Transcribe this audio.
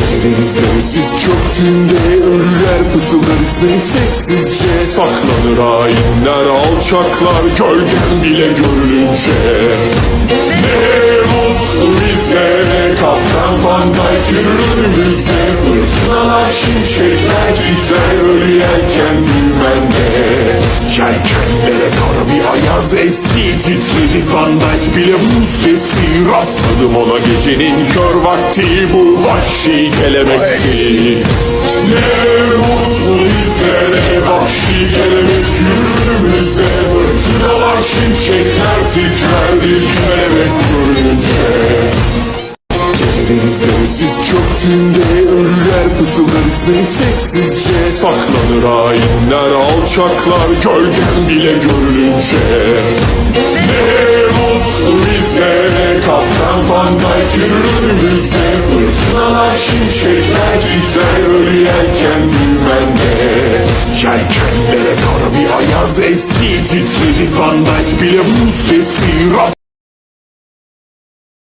Gece denizleri siz çöktüğünde ölüler fısıldar ismini sessizce. Saklanır hainler, alçaklar gölgen bile görülünce. Ne mutlu bizlere, Kaptan Van Dyke'ın önümüzde. Fırtınalar, şimşekler titrer, ölü yelken dümende. Yelkenlere kara bir ayaz esti, titredi Van Dyke bile buz kesti. Rastladım ona gecenin kör vakti, bu vahşi kelebekti. Ne mutlu bizlere, vahşi kelebek yürümüzde. Fırtınalar, şimşekler titrer bir kelebek görünce. Gece denizleri siz çöktüğünde ölüler fısıldar ismini sessizce. Saklanır hainler, alçaklar gölgen bile görülünce. Ne mutlu bizlere, Kaptan Van Dyke'ın önümüzde. Fırtınalar, şimşekler titrer, ölü yelken dümende. Yelkenlere kara bir ayaz esti, titredi Van Dyke bile buz kesti.